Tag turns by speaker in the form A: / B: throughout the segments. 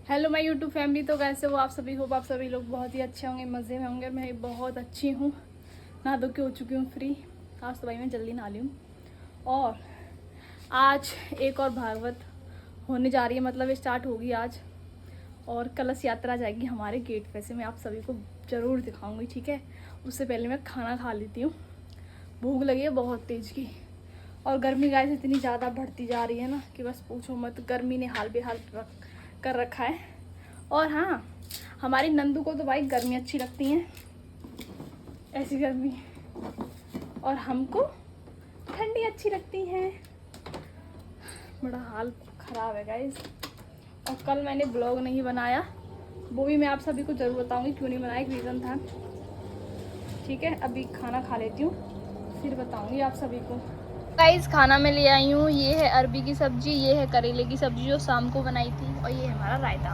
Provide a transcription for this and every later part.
A: Hello my YouTube family. तो कैसे हो आप सभी? होप आप सभी लोग बहुत ही अच्छे होंगे, मज़े में होंगे। मैं बहुत अच्छी हूँ, नहा धो के हो चुकी हूँ फ्री। आज तो भाई मैं जल्दी नहा ली हूँ। और आज एक और भागवत होने जा रही है, मतलब स्टार्ट होगी आज। और कलश यात्रा जाएगी हमारे गेट पे से। मैं आप सभी को ज़रूर दिखाऊँगी, ठीक है। उससे पहले मैं खाना खा लेती हूँ, भूख लगी है बहुत तेज़ की। और गर्मी गाइस इतनी ज़्यादा बढ़ती जा रही है ना कि बस पूछो मत। गर्मी ने हाल बेहाल कर रखा है। और हाँ, हमारी नंदू को तो भाई गर्मी अच्छी लगती है, ऐसी गर्मी। और हमको ठंडी अच्छी लगती है। बड़ा हाल ख़राब है गाइस। और कल मैंने ब्लॉग नहीं बनाया, वो भी मैं आप सभी को ज़रूर बताऊंगी क्यों नहीं बनाया। एक रीज़न था, ठीक है। अभी खाना खा लेती हूँ, फिर बताऊंगी आप सभी को। गाइस खाना मैं ले आई हूँ। ये है अरबी की सब्जी, ये है करेले की सब्जी जो शाम को बनाई थी, और ये है हमारा रायता।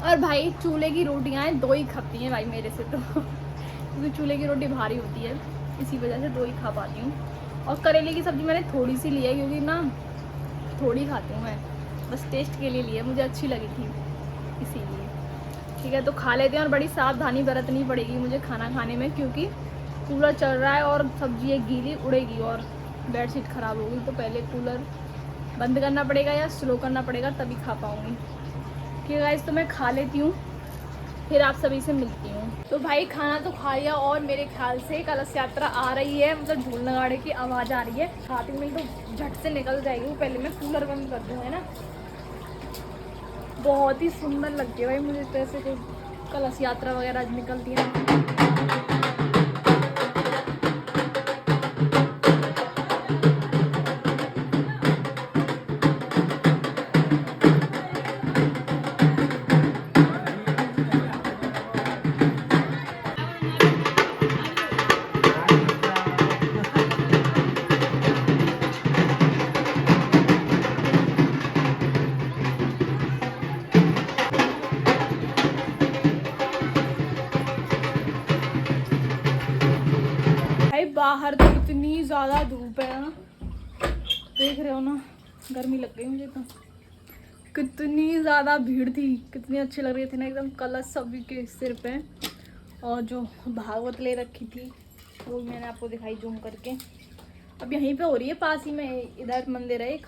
A: और भाई चूल्हे की रोटियाँ दो ही खपती हैं भाई मेरे से तो क्योंकि चूल्हे की रोटी भारी होती है, इसी वजह से दो ही खा पाती हूँ। और करेले की सब्ज़ी मैंने थोड़ी सी ली है क्योंकि ना थोड़ी खाती हूँ मैं, बस टेस्ट के लिए ली है, मुझे अच्छी लगी थी इसीलिए। ठीक है, तो खा लेते हैं। और बड़ी सावधानी बरतनी पड़ेगी मुझे खाना खाने में, क्योंकि कूलर चल रहा है और सब्ज़ी है गीली उड़ेगी और बेडशीट ख़राब होगी। तो पहले कूलर बंद करना पड़ेगा या स्लो करना पड़ेगा, तभी खा पाऊँगी। ठीक है गाइस, तो मैं खा लेती हूँ, फिर आप सभी से मिलती हूँ। तो भाई खाना तो खा लिया, और मेरे ख्याल से कलश यात्रा आ रही है, मतलब ढोल नगाड़े की आवाज़ आ रही है। खाती में तो झट से निकल जाएगी। पहले मैं कूलर बंद कर दूँ, है ना। बहुत ही सुंदर लगती है भाई मुझे इस तरह से कोई कलश यात्रा वगैरह निकलती है। भाई बाहर तो इतनी ज़्यादा धूप है ना, देख रहे हो ना, गर्मी लग गई मुझे तो। कितनी ज़्यादा भीड़ थी, कितनी अच्छी लग रही थी ना एकदम कलश सभी के सिर पे। और जो भागवत ले रखी थी वो मैंने आपको दिखाई जूम करके। अब यहीं पे हो रही है, पास ही में इधर मंदिर है एक,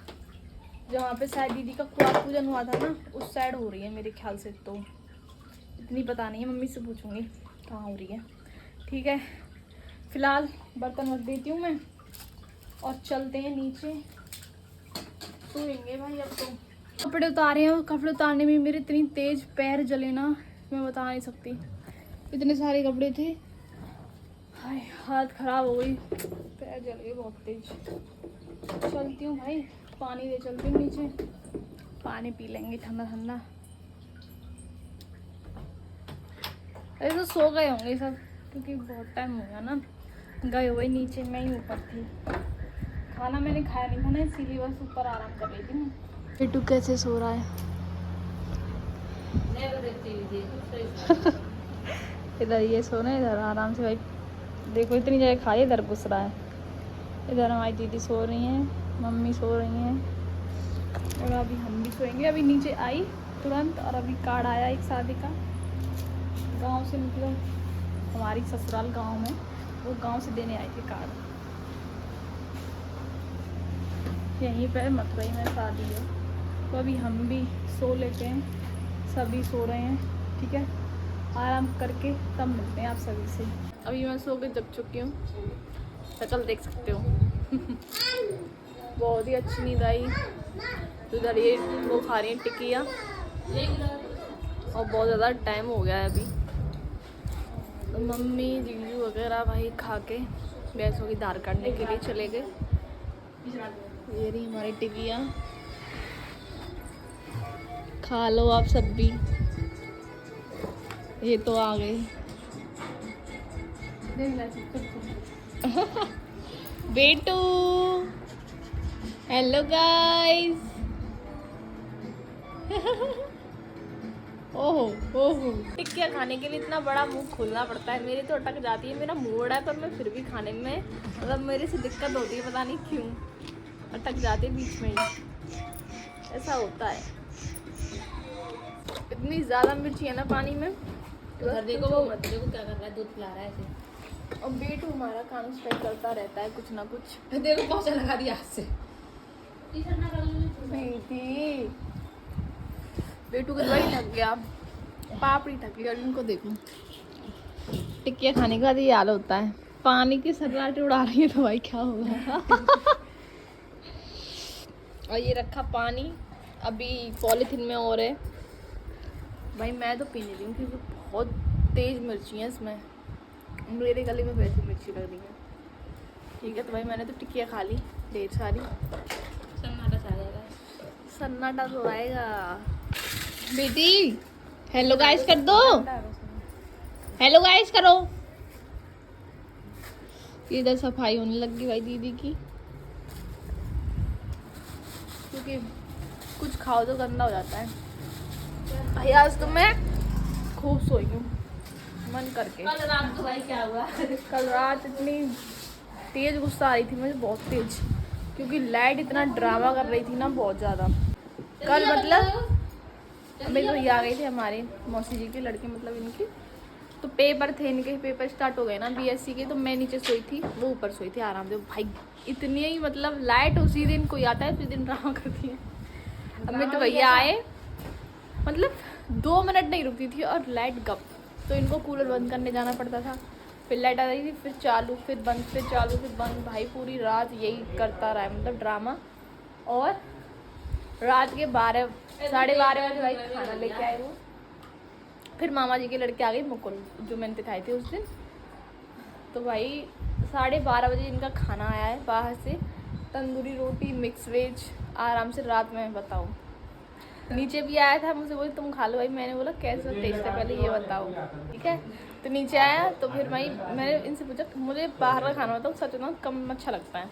A: जहाँ पे शायद दीदी का कुआं पूजन हुआ था ना, उस साइड हो रही है मेरे ख्याल से। तो इतनी पता नहीं है, मम्मी से पूछूंगी कहाँ हो रही है। ठीक है, फिलहाल बर्तन रख देती हूँ मैं और चलते हैं नीचे, सोएंगे भाई। अब तो कपड़े उतारे हैं, और कपड़े उतारने में मेरे इतनी तेज पैर जले ना, मैं बता नहीं सकती। इतने सारे कपड़े थे, हाय हालत ख़राब हो गई, पैर जल गए बहुत तेज। चलती हूँ भाई, पानी ले चलती हूँ नीचे, पानी पी लेंगे ठंडा ठंडा। अरे तो सो गए होंगे सब, क्योंकि बहुत टाइम हो गया ना गए हुए नीचे, मैं ही ऊपर थी। खाना मैंने खाया नहीं था ना, इसीलिए बस ऊपर आराम कर रही थी मैं। बेटू कैसे सो रहा है इधर ये सो रहा है, इधर आराम से भाई। देखो इतनी जगह खाई, इधर घुस रहा है। इधर हमारी दीदी सो रही हैं, मम्मी सो रही हैं, और अभी हम भी सोएंगे। अभी नीचे आई तुरंत, और अभी कार्ड आया एक शादी का, गांव से, मतलब हमारी ससुराल गांव में, वो गांव से देने आए थे कार्ड। यहीं पर मथुरई में शादी है, तो अभी हम भी सो लेते हैं, सभी सो रहे हैं। ठीक है, आराम करके तब मिलते हैं आप सभी से। अभी मैं सो के जग चुकी हूँ, शक्ल देख सकते हो बहुत ही अच्छी नींद आई। उधर ये वो खा रही हैं टिकिया, और बहुत ज़्यादा टाइम हो गया है अभी। तो मम्मी जीजू वगैरह भाई खा के भैंसों की धार काटने के लिए चले गए। ये रही हमारी टिकिया, खा लो आप सब भी। ये तो आ गए बेटू। हेलो गाइस ओहो ओहो, टिक्किया खाने के लिए इतना बड़ा मुंह खोलना पड़ता है, मेरी तो अटक जाती है। मेरा मुंह बड़ा है पर मैं फिर भी खाने में, मतलब मेरे से दिक्कत होती है, पता नहीं क्यों अटक जाती है बीच में ही, ऐसा होता है। इतनी ज़्यादा मिर्ची है ना पानी में।
B: उधर देखो वो मत देखो क्या कर रहा है, दूध पिला रहा है ऐसे।
A: और बेटू हमारा काम स्टाइल करता रहता है कुछ ना कुछ।
B: देखो पहुंचा लगा दिया हाथ से।
A: दीदी बेटू का दवाई थक गया, पापड़ी थक गई। और इनको देखो टिक्किया खाने के बाद ये हाल होता है, पानी की सर्राटे उड़ा रही है तो भाई क्या होगा। और ये रखा पानी अभी पॉलीथीन में और है भाई। मैं तो पी नहीं रही हूँ क्योंकि बहुत तेज मिर्ची है इसमें, मेरे गले में वैसे मिर्ची लग रही है। ठीक है तो भाई मैंने तो टिक्किया खा ली ढेर सारी। सन्नाटा तो आएगा बेटी। हेलो गाइस कर दो, हेलो गाइस करो। इधर सफाई होने लगी भाई दीदी की, क्योंकि कुछ खाओ तो गंदा हो जाता है। भाई आज तो मैं खूब सोई हूँ मन करके।
B: कल रात को भाई क्या हुआ?
A: कल रात इतनी तेज गुस्सा आ रही थी मुझे, बहुत तेज, क्योंकि लाइट इतना ड्रामा कर रही थी ना बहुत ज़्यादा। कल मतलब अभी तो ये आ गए थे हमारे मौसी जी के लड़के, मतलब इनके तो पेपर थे, इनके पेपर स्टार्ट हो गए ना बीएससी के। तो मैं नीचे सोई थी, वो ऊपर सोई थी आराम से। भाई इतनी ही मतलब लाइट उसी दिन कोई आता है उसी दिन ड्रामा करती है। अब मैं तो भैया आए, मतलब 2 मिनट नहीं रुकती थी और लाइट गप, तो इनको कूलर बंद करने जाना पड़ता था। फिर लाइट आ रही थी, फिर चालू, फिर बंद, फिर चालू, फिर बंद। भाई पूरी रात यही करता रहा है, मतलब ड्रामा। और रात के 12 साढ़े 12 बजे भाई खाना लेके आए वो। फिर मामा जी के लड़के आ गए मुकुल, जो मैंने दिखाए थे उस दिन। तो भाई 12:30 बजे इनका खाना आया है बाहर से, तंदूरी रोटी मिक्स वेज आराम से। रात में बताओ नीचे भी आया था, मुझसे बोली तुम खा लो भाई। मैंने बोला कैसे टेस्ट है पहले ये बताओ, ठीक है। तो नीचे आया तो फिर भाई मैंने इनसे पूछा मुझे बाहर का खाना बताओ, सच बताऊं कम अच्छा लगता है।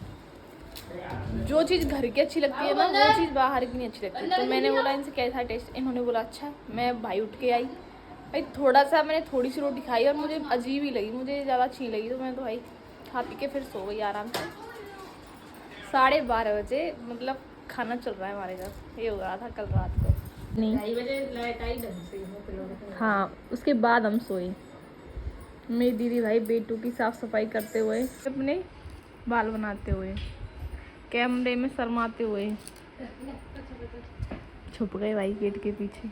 A: जो चीज़ घर की अच्छी लगती है ना वो चीज़ बाहर की नहीं अच्छी लगती। तो मैंने बोला इनसे कैसा टेस्ट, इन्होंने बोला अच्छा। मैं भाई उठ के आई भाई, थोड़ा सा मैंने थोड़ी सी रोटी खाई और मुझे अजीब ही लगी, मुझे ज़्यादा अच्छी नहीं लगी। तो मैं तो भाई खा पी के फिर सो गई आराम से। 12:30 बजे मतलब खाना चल रहा है हमारे घर, ये हो रहा था कल रात को। नहीं
B: 2:30 बजे लाइट आई ढंग से।
A: हाँ उसके बाद हम सोए। मेरी दीदी भाई बेटू की साफ सफाई करते हुए, अपने बाल बनाते हुए, कैमरे में शर्माते हुए छुप गए भाई गेट के पीछे।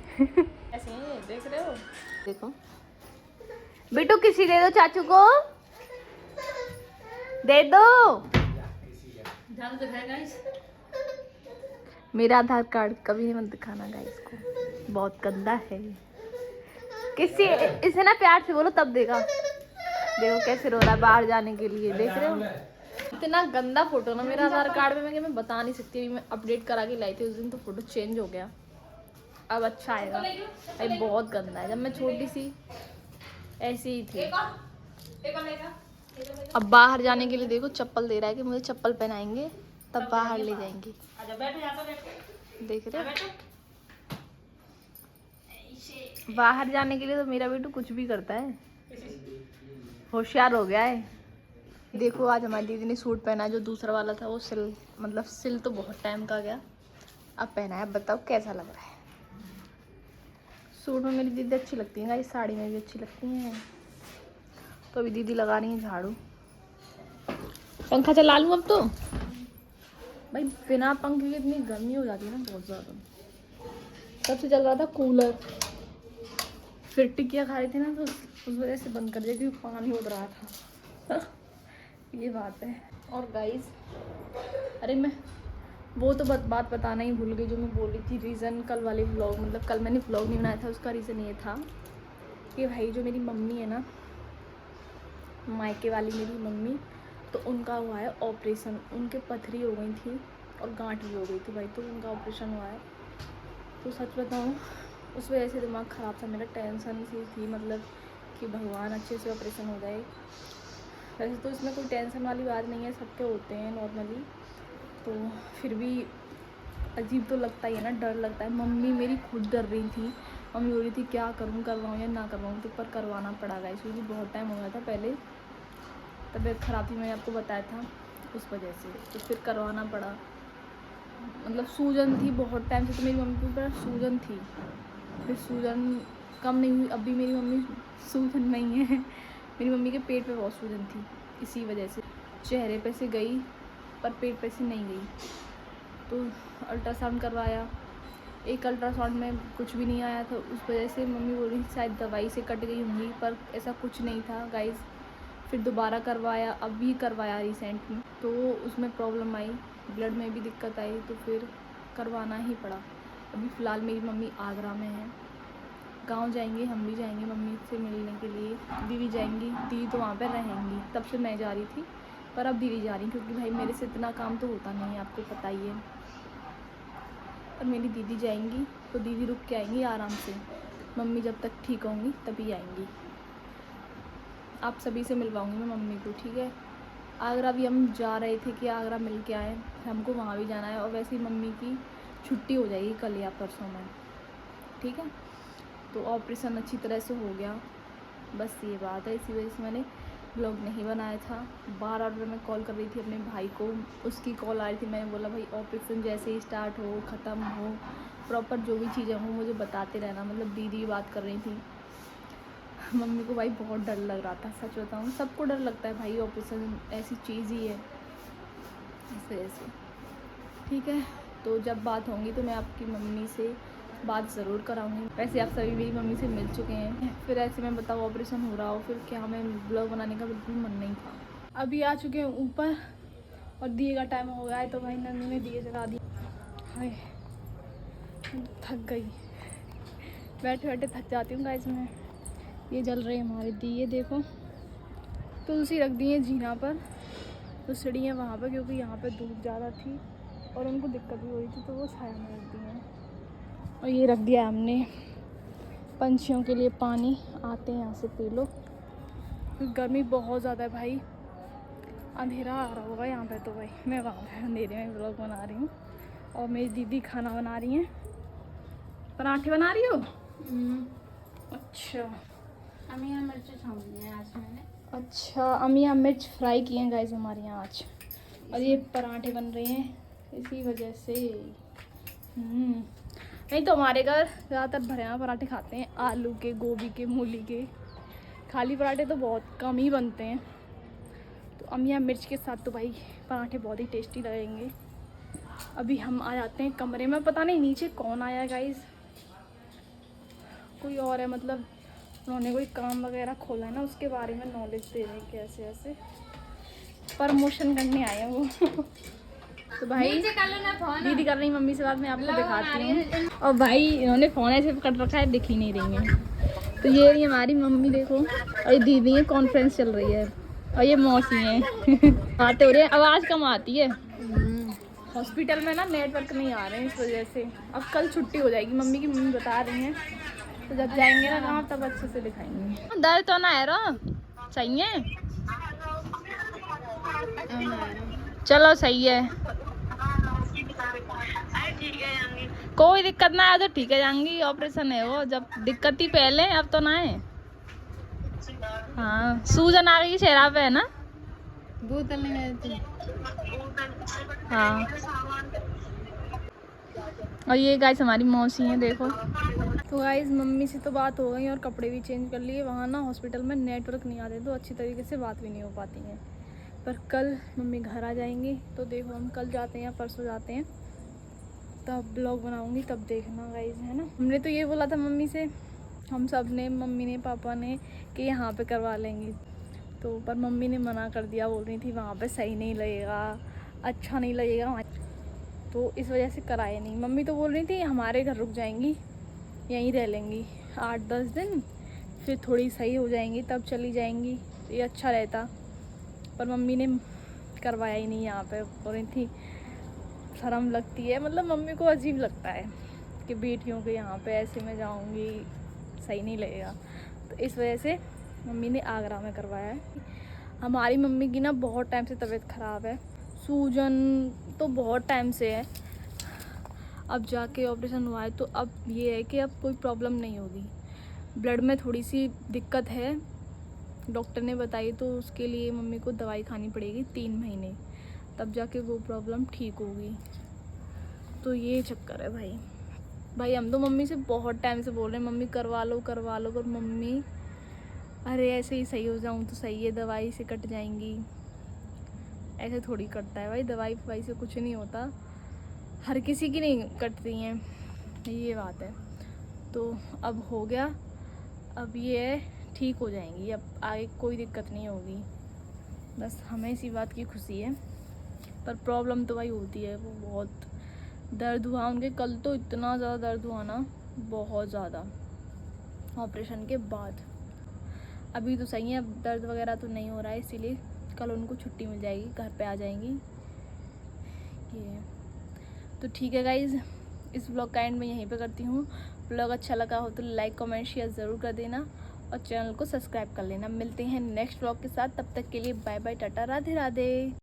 B: ऐसे ही देख रहे हो,
A: देखो बेटू किसी दे दो, चाचू को दे दो।
B: ध्यान दिखाएगा गाइस।
A: मेरा आधार कार्ड कभी मत दिखाना गाइस को, बहुत गंदा है। किसी इसे ना प्यार से बोलो तब देगा। देखो कैसे रो रहा है बाहर जाने के लिए, देख रहे हो। इतना गंदा फोटो ना मेरा आधार कार्ड में, मैं बता नहीं सकती। अभी मैं अपडेट करा के लाई थी उस दिन, तो फोटो चेंज हो गया, अब अच्छा आएगा। भाई बहुत गंदा है, जब मैं छोटी सी ऐसी ही थी। अब बाहर जाने के लिए देखो चप्पल दे रहा है कि मुझे चप्पल पहनाएंगे तब बाहर ले जाएंगे। देख रहे हो? बाहर जाने के लिए तो मेरा बेटू कुछ भी करता है, होशियार हो गया है। देखो आज हमारी दीदी ने सूट पहना है, जो दूसरा वाला था वो सिल तो बहुत टाइम का गया, अब पहना है। अब बताओ कैसा लग रहा है। सूट में मेरी दीदी अच्छी लगती है, इस साड़ी में भी अच्छी लगती हैं। तो अभी दीदी लगा रही है झाड़ू। पंखा चला लूँ अब तो भाई, बिना पंखे के इतनी गर्मी हो जाती है ना बहुत ज़्यादा। तब से चल रहा था कूलर, फिर टिकिया खा रही थी ना तो उस वजह से बंद कर दिया क्योंकि पानी उड़ रहा था। ये बात है। और गाइस अरे मैं वो तो बात बताना ही भूल गई जो मैं बोल रही थी। रीज़न कल वाले व्लॉग, मतलब कल मैंने व्लॉग नहीं बनाया था, उसका रीज़न ये था कि भाई जो मेरी मम्मी है ना, मायके वाली मेरी मम्मी, तो उनका हुआ है ऑपरेशन। उनके पथरी हो गई थी और गांठ भी हो गई थी भाई, तो उनका ऑपरेशन हुआ है। तो सच बताऊँ उस वजह से दिमाग ख़राब था मेरा, टेंशन सी थी, मतलब कि भगवान अच्छे से ऑपरेशन हो जाए। वैसे तो इसमें कोई टेंशन वाली बात नहीं है, सबके होते हैं नॉर्मली, तो फिर भी अजीब तो लगता ही है ना, डर लगता है। मम्मी मेरी खुद डर रही थी, मम्मी बोल रही थी क्या करूँ, करवाऊँ या ना करवाऊँ, तो पर करवाना पड़ा गया क्योंकि बहुत टाइम हो गया था। पहले तबीयत ख़राब थी, मैंने आपको बताया था, उस वजह से तो फिर करवाना पड़ा। मतलब सूजन थी बहुत टाइम से, तो मेरी मम्मी को बड़ा सूजन थी, फिर सूजन कम नहीं हुई, अभी मेरी मम्मी सूजन में ही है। मेरी मम्मी के पेट पे बहुत सूजन थी, इसी वजह से चेहरे पे से गई पर पेट पे से नहीं गई। तो अल्ट्रासाउंड करवाया, एक अल्ट्रासाउंड में कुछ भी नहीं आया था, उस वजह से मम्मी बोल रही शायद दवाई से कट गई होंगी, पर ऐसा कुछ नहीं था गाइस। फिर दोबारा करवाया, अभी करवाया रिसेंट में, तो उसमें प्रॉब्लम आई, ब्लड में भी दिक्कत आई, तो फिर करवाना ही पड़ा। अभी फ़िलहाल मेरी मम्मी आगरा में है, गांव जाएंगे, हम भी जाएंगे मम्मी से मिलने के लिए, दीदी जाएंगी, दीदी तो वहाँ पर रहेंगी, तब से मैं जा रही थी, पर अब दीदी जा रही, क्योंकि भाई मेरे से इतना काम तो होता नहीं है, आपको पता ही है। पर मेरी दीदी जाएंगी तो दीदी रुक के आएंगी आराम से, मम्मी जब तक ठीक होंगी तभी आएंगी। आप सभी से मिलवाऊंगी मैं मम्मी को, ठीक है। आगरा भी हम जा रहे थे कि आगरा मिल के आए, हमको वहाँ भी जाना है, और वैसे ही मम्मी की छुट्टी हो जाएगी कल या परसों में, ठीक है। तो ऑपरेशन अच्छी तरह से हो गया, बस ये बात है, इसी वजह से मैंने ब्लॉग नहीं बनाया था। बार बार मैं कॉल कर रही थी अपने भाई को, उसकी कॉल आ रही थी, मैंने बोला भाई ऑपरेशन जैसे ही स्टार्ट हो, ख़त्म हो, प्रॉपर जो भी चीज़ें हों मुझे बताते रहना। मतलब दीदी बात कर रही थी, मम्मी को भाई बहुत डर लग रहा था, सच बताऊँ सबको डर लगता है भाई, ऑपरेशन ऐसी चीज़ ही है, इस वजह से, ठीक है। तो जब बात होंगी तो मैं आपकी मम्मी से बात ज़रूर कराऊंगी। वैसे आप सभी मेरी मम्मी से मिल चुके हैं, फिर ऐसे में बताओ ऑपरेशन हो रहा हो, फिर क्या मैं ब्लॉग बनाने का बिल्कुल मन नहीं था। अभी आ चुके हैं ऊपर और दिए का टाइम हो गया है, तो भाई नंदी ने दिए जला दिए। हाय थक गई, बैठे बैठे थक जाती हूँ गाइस मैं। ये जल रहे हैं हमारे दिए, देखो तुलसी रख दी है जीना पर, तो सीढ़ी है वहाँ पर, क्योंकि यहाँ पर धूप ज़्यादा थी और उनको दिक्कत भी हो रही थी, तो वो छाया में रख दी हैं। और ये रख दिया हमने पंछियों के लिए पानी, आते हैं यहाँ से पी लो। गर्मी बहुत ज़्यादा है भाई, अंधेरा आ रहा होगा यहाँ पे, तो भाई मैं वहाँ पे अंधेरे में व्लॉग बना रही हूँ, और मेरी दीदी खाना बना रही हैं। पराठे बना रही हो? अच्छा,
B: अमिया मिर्च छानी है आज मैंने।
A: अच्छा, अमिया मिर्च फ्राई किए हैं गाइस हमारे यहाँ आज, और ये पराठे बन रहे हैं इसी वजह से। नहीं तो हमारे घर ज़्यादातर भरे हुए पराठे खाते हैं, आलू के, गोभी के, मूली के। खाली पराठे तो बहुत कम ही बनते हैं, तो अमिया मिर्च के साथ तो भाई पराठे बहुत ही टेस्टी लगेंगे। अभी हम आ जाते हैं कमरे में, पता नहीं नीचे कौन आया है गाइस, कोई और है, मतलब उन्होंने कोई काम वगैरह खोला है ना, उसके बारे में नॉलेज दे रहे हैं, कैसे ऐसे प्रमोशन करने आए हैं वो। तो भाई दीदी कर रही मम्मी से बात, मैं आपको दिखाती हूँ। और भाई इन्होंने फ़ोन ऐसे कर रखा है, दिख ही नहीं रही है। तो ये रही हमारी मम्मी देखो, और ये दीदी है, कॉन्फ्रेंस चल रही है, और ये मौसी हैं। बातें हो रही है, आवाज़ कम आती है। हॉस्पिटल में ना नेटवर्क नहीं आ रहे हैं, इस वजह से। अब कल छुट्टी हो जाएगी मम्मी की, मम्मी बता रही हैं, तो जब जाएंगे ना गाँव तब अच्छे से दिखाएंगे। दर्द तो ना है रो सही है, चलो सही है, कोई दिक्कत ना है तो ठीक है, जाऊंगी। ऑपरेशन है वो, जब दिक्कत थी पहले, अब तो ना है। हाँ सूजन आ गई चेहरा पे, है ना?
B: बोतल नहीं है।
A: हाँ, और ये गाइस हमारी मौसी हैं देखो। तो गाइस मम्मी से तो बात हो गई और कपड़े भी चेंज कर लिए। वहाँ ना हॉस्पिटल में नेटवर्क नहीं आते, तो अच्छी तरीके से बात भी नहीं हो पाती है। पर कल मम्मी घर आ जाएंगी, तो देखो हम कल जाते हैं या परसों जाते हैं, तब ब्लॉग बनाऊंगी, तब देखना गाइस, है ना। हमने तो ये बोला था मम्मी से, हम सब ने, मम्मी ने, पापा ने, कि यहाँ पे करवा लेंगी, तो पर मम्मी ने मना कर दिया, बोल रही थी वहाँ पे सही नहीं लगेगा, अच्छा नहीं लगेगा, तो इस वजह से कराए नहीं। मम्मी तो बोल रही थी हमारे घर रुक जाएंगी, यहीं रह लेंगी 8-10 दिन, फिर थोड़ी सही हो जाएंगी तब चली जाएंगी, ये अच्छा रहता। पर मम्मी ने करवाया ही नहीं यहाँ पे, बोल रही थी शर्म लगती है, मतलब मम्मी को अजीब लगता है कि बेटियों के यहाँ पे ऐसे में जाऊँगी, सही नहीं लगेगा, तो इस वजह से मम्मी ने आगरा में करवाया है। हमारी मम्मी की ना बहुत टाइम से तबीयत ख़राब है, सूजन तो बहुत टाइम से है, अब जाके ऑपरेशन हुआ है, तो अब ये है कि अब कोई प्रॉब्लम नहीं होगी। ब्लड में थोड़ी सी दिक्कत है, डॉक्टर ने बताई, तो उसके लिए मम्मी को दवाई खानी पड़ेगी 3 महीने, तब जाके वो प्रॉब्लम ठीक होगी। तो ये चक्कर है भाई। भाई हम तो मम्मी से बहुत टाइम से बोल रहे हैं मम्मी करवा लो, पर मम्मी अरे ऐसे ही सही हो जाऊँ तो सही है, दवाई से कट जाएंगी। ऐसे थोड़ी कटता है भाई, दवाई से कुछ नहीं होता, हर किसी की नहीं कटती हैं, ये बात है। तो अब हो गया, अब ये ठीक हो जाएंगी, अब आगे कोई दिक्कत नहीं होगी, बस हमें इसी बात की खुशी है। पर प्रॉब्लम तो भाई होती है, वो बहुत दर्द हुआ उनके, कल तो इतना ज़्यादा दर्द हुआ ना, बहुत ज़्यादा, ऑपरेशन के बाद। अभी तो सही है, अब दर्द वगैरह तो नहीं हो रहा है, इसीलिए कल उनको छुट्टी मिल जाएगी, घर पे आ जाएंगी ये। तो ठीक है गाइज़, इस ब्लॉग का एंड मैं यहीं पे करती हूँ। ब्लॉग अच्छा लगा हो तो लाइक कमेंट शेयर ज़रूर कर देना और चैनल को सब्सक्राइब कर लेना। मिलते हैं नेक्स्ट ब्लॉग के साथ, तब तक के लिए बाय बाय, टाटा, राधे राधे।